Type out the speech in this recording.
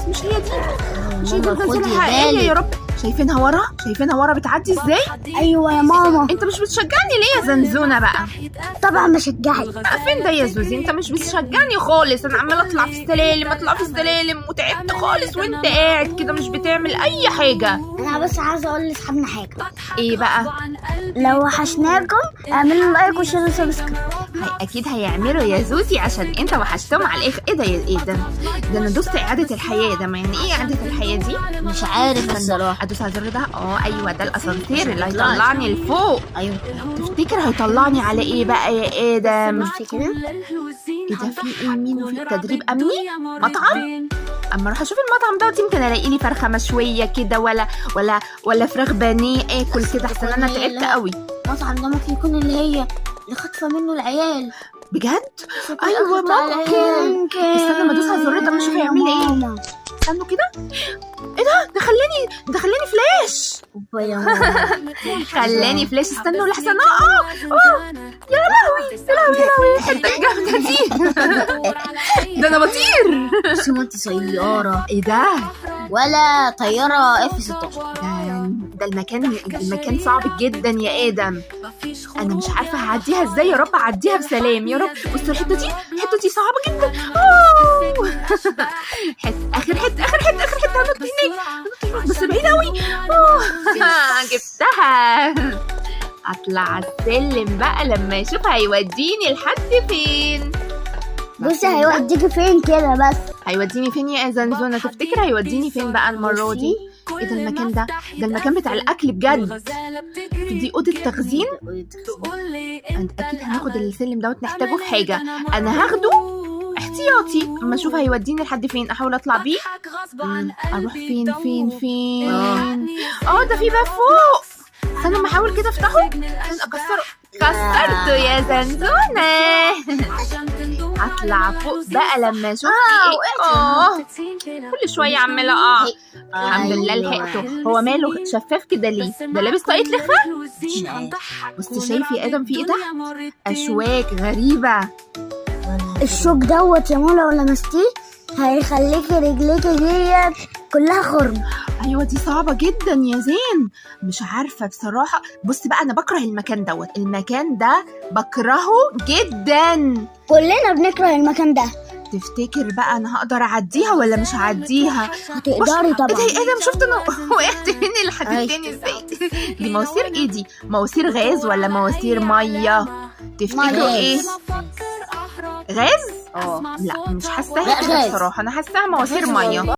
مش هي دي، مش هي دي ماما الزنزانة خدي الحقيقية يا بالك. رب. شايفينها ورا بتعدي ازاي؟ ايوه يا ماما. انت مش بتشجعني ليه يا زنزونة بقى؟ طبعا بشجعك. فين ده يا زوزي؟ انت مش بتشجعني خالص. انا عمالة اطلع في السلالم وتعبت خالص، وانت قاعد كده مش بتعمل اي حاجة. انا بس عايزه اقول لاصحابنا حاجه. ايه بقى؟ لو وحشناكم اعملوا لايك وشير وسبسكرايب. اكيد هيعملوا يا زوزي عشان انت وحشتهم على الاخر. ايه ده ايه ده انا دوست اعادة الحياة. ده ما يعني ايه اعادة الحياة دي؟ مش عارف الصراحه. ادوس على الزر ده. ايوه ده الاسانسير اللي هيطلعني لفوق. ايوه تفتكر هيطلعني على ايه بقى يا ادم؟ مش كده. ايه ده؟ في ايه؟ مين؟ وفي تدريب امني؟ مطعم؟ اما اروح اشوف المطعم دوت يمكن الاقي لي فرخه مشويه كده ولا فراخ بانيه اكل كده، احسن انا تعبت قوي. المطعم ده ممكن يكون اللي خاطفه منه العيال. بجد؟ ايوه ممكن. استنى ما ادوس على الزر ده اشوف هيعمل لي ايه. استنوا كده. ايه ده خلاني فلاش. خلاني فلاش. استنوا لحسن يا لهوي الحته الجامده دي. ده انا بطير. بس ما انت سياره. ايه ده؟ ولا طياره F-16. ده المكان صعب جدا يا ادم. انا مش عارفه هعديها ازاي. يا رب اعديها بسلام يا رب. بصوا الحته دي صعبه جدا. اخر حته هنط هناك بس بعيد قوي. جبتها. اطلع على السلم بقى لما يشوف هيوديني لحد فين. بصي هيوديكي فين كده بس. هيوديني فين يا زنزونة؟ تفتكر هيوديني فين بقى المرة دي؟ ايه ده المكان ده المكان بتاع الاكل بجد. دي اوضه تخزين. انت اكيد هناخد السلم دوت نحتاجه في حاجه. انا هاخده احتياطي اما اشوف هيوديني لحد فين. احاول اطلع بيه. اروح فين ده في باب فوق. استنى اما احاول كده افتحه عشان اكسره. كسرته يا زنزونة. اطلع فوق بقى لما اشوف كل شويه عماله الحمد لله لحقته. هو ماله شفاف كده ليه؟ ده لابس طاقية لخفة. بص شايف يا ادم في ايه ده؟ اشواك غريبه. الشوك دوت يا ماما لو لمستيه هيخليكي رجليكي ديت كلها خرم. ايوه دي صعبه جدا يا زين. مش عارفه بصراحه. بص بقى انا بكره المكان ده بكرهه جدا. كلنا بنكره المكان ده. تفتكر بقى انا هقدر اعديها ولا مش هعديها؟ هتقدري طبعا. ايه ده شفت انا وقعت فين اللي حددتني ازاي؟ دي مواسير ايه دي؟ مواسير غاز ولا مواسير ميه؟ تفتكروا ايه؟ غاز؟ لا مش حاساها كده بصراحه. انا حاساها مواسير ميه.